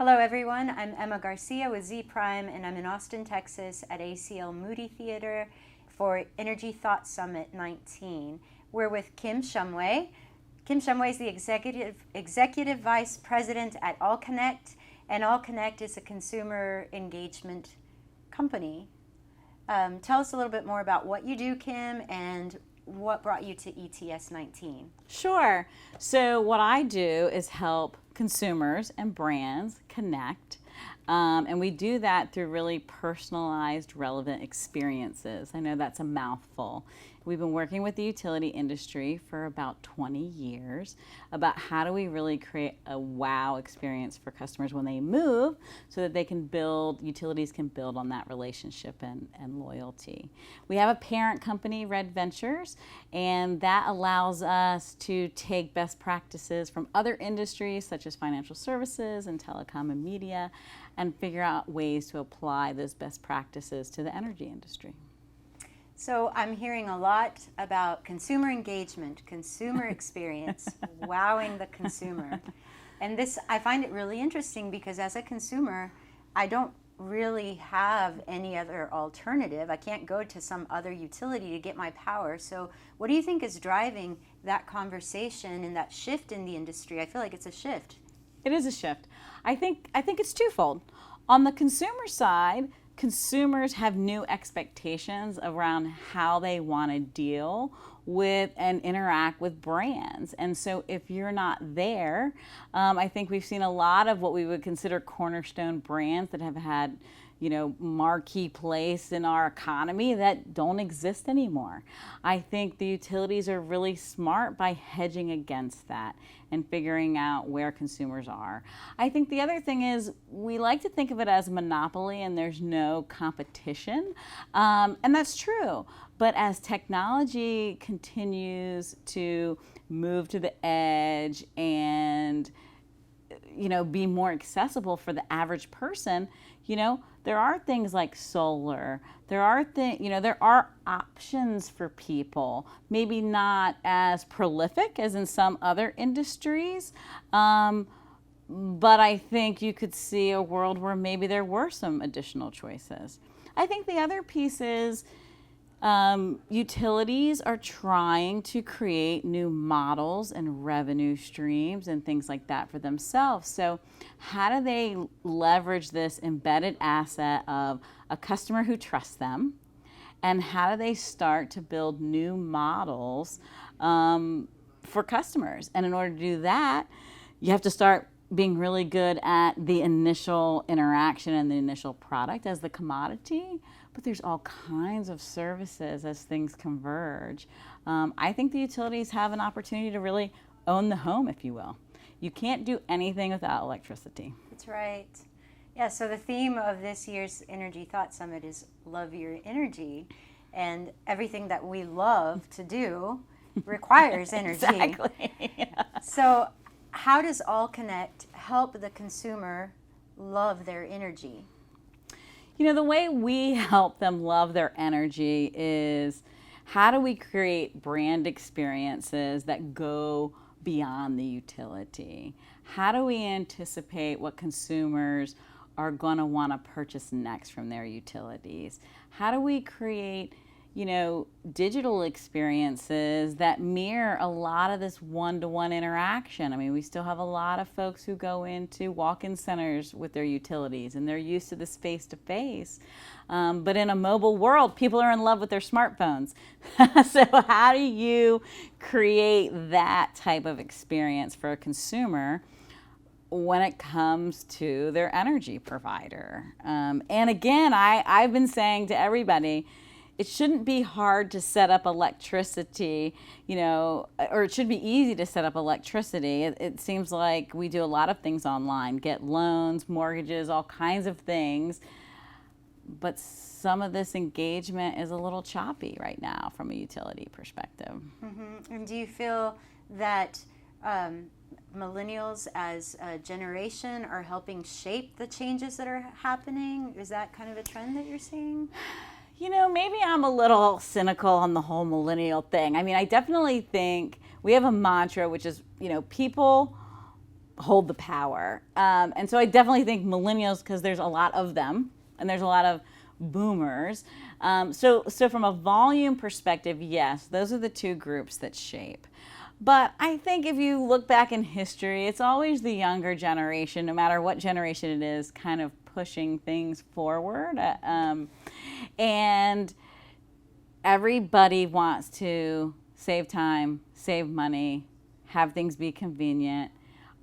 Hello everyone, I'm Emma Garcia with Z Prime and I'm in Austin, Texas at ACL Moody Theater for Energy Thought Summit 19. We're with Kim Shumway. Kim Shumway is the Executive Vice President at All Connect, and All Connect is a consumer engagement company. Tell us a little bit more about what you do, Kim, and what brought you to ETS19. Sure. So what I do is help consumers and brands connect. And we do that through really personalized, relevant experiences. I know that's a mouthful. We've been working with the utility industry for about 20 years about how do we really create a wow experience for customers when they move so that they can build, utilities can build on that relationship and loyalty. We have a parent company, Red Ventures, and that allows us to take best practices from other industries such as financial services and telecom and media and figure out ways to apply those best practices to the energy industry. So I'm hearing a lot about consumer engagement, consumer experience, wowing the consumer. And this, I find it really interesting because as a consumer, I don't really have any other alternative. I can't go to some other utility to get my power. So what do you think is driving that conversation and that shift in the industry? I feel like it's a shift. It is a shift. I think it's twofold. On the consumer side, consumers have new expectations around how they want to deal with and interact with brands. And so if you're not there, I think we've seen a lot of what we would consider cornerstone brands that have had, marquee place in our economy that don't exist anymore. I think the utilities are really smart by hedging against that and figuring out where consumers are. I think the other thing is we like to think of it as a monopoly and there's no competition, and that's true. But as technology continues to move to the edge and be more accessible for the average person, there are things like solar. There are options for people. Maybe not as prolific as in some other industries, but I think you could see a world where maybe there were some additional choices. I think the other piece is utilities are trying to create new models and revenue streams and things like that for themselves. So how do they leverage this embedded asset of a customer who trusts them? And how do they start to build new models for customers? And in order to do that, you have to start being really good at the initial interaction and the initial product as the commodity, but there's all kinds of services as things converge. I think the utilities have an opportunity to really own the home, if you will. You can't do anything without electricity. That's right. Yeah, so the theme of this year's Energy Thought Summit is Love Your Energy, and everything that we love to do requires energy. Exactly. So how does All Connect help the consumer love their energy? The way we help them love their energy is how do we create brand experiences that go beyond the utility? How do we anticipate what consumers are going to want to purchase next from their utilities? How do we create digital experiences that mirror a lot of this one-to-one interaction? I mean, we still have a lot of folks who go into walk-in centers with their utilities and they're used to this face-to-face. But in a mobile world, people are in love with their smartphones. So how do you create that type of experience for a consumer when it comes to their energy provider? And again, I've been saying to everybody, it shouldn't be hard to set up electricity, or it should be easy to set up electricity. It seems like we do a lot of things online, get loans, mortgages, all kinds of things. But some of this engagement is a little choppy right now from a utility perspective. Mm-hmm. And do you feel that millennials as a generation are helping shape the changes that are happening? Is that kind of a trend that you're seeing? Maybe I'm a little cynical on the whole millennial thing. I mean, I definitely think we have a mantra, which is, people hold the power. And so I definitely think millennials, because there's a lot of them and there's a lot of boomers. So from a volume perspective, yes, those are the two groups that shape. But I think if you look back in history, it's always the younger generation, no matter what generation it is, kind of pushing things forward. And everybody wants to save time, save money, have things be convenient.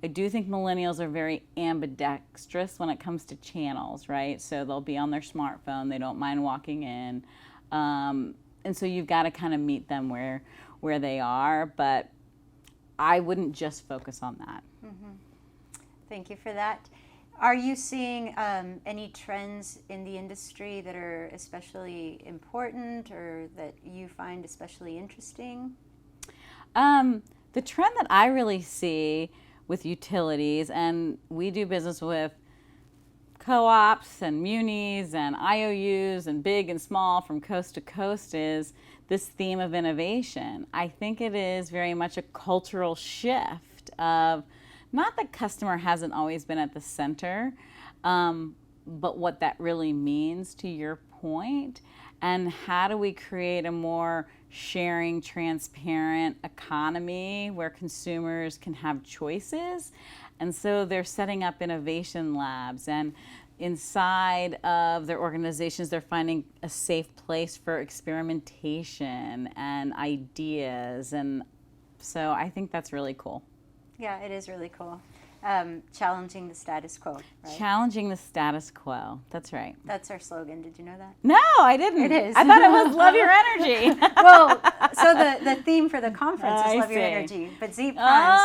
I do think millennials are very ambidextrous when it comes to channels, right? So they'll be on their smartphone, they don't mind walking in. And so you've got to kind of meet them where they are, but I wouldn't just focus on that. Mm-hmm. Thank you for that. Are you seeing any trends in the industry that are especially important or that you find especially interesting? The trend that I really see with utilities, and we do business with co-ops and munis and IOUs and big and small from coast to coast, is this theme of innovation. I think it is very much a cultural shift of, not that customer hasn't always been at the center, but what that really means, to your point, and how do we create a more sharing, transparent economy where consumers can have choices. And so they're setting up innovation labs, and inside of their organizations, they're finding a safe place for experimentation and ideas. And so I think that's really cool. Yeah, it is really cool. Challenging the status quo, right? Challenging the status quo. That's right. That's our slogan. Did you know that? No, I didn't. It is. I thought it was love your energy. Well, so the theme for the conference is I love your see. energy, but Z Prime's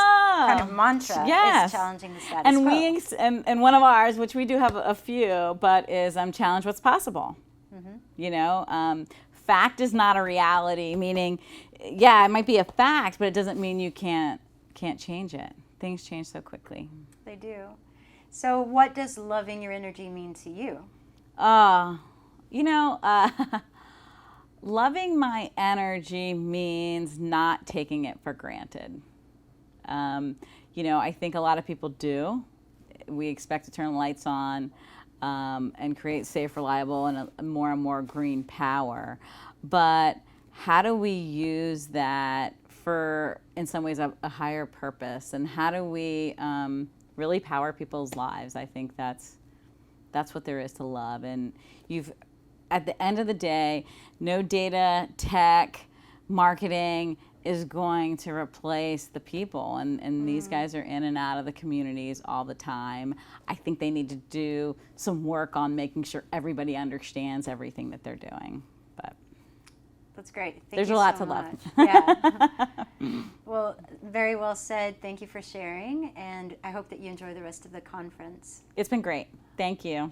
kind of mantra is challenging the status quo. And one of ours, which we do have a few, but is challenge what's possible. Mm-hmm. You know, fact is not a reality. Meaning, yeah, it might be a fact, but it doesn't mean you can't change it. Things change so quickly. They do. So what does loving your energy mean to you? Loving my energy means not taking it for granted. I think a lot of people do. We expect to turn the lights on and create safe, reliable, and a more green power. But how do we use that for, in some ways, a higher purpose, and how do we really power people's lives? I think that's what there is to love. And at the end of the day, no data, tech, marketing is going to replace the people, and these guys are in and out of the communities all the time. I think they need to do some work on making sure everybody understands everything that they're doing. But that's great. There's a lot to love. Yeah. Well, very well said. Thank you for sharing, and I hope that you enjoy the rest of the conference. It's been great. Thank you.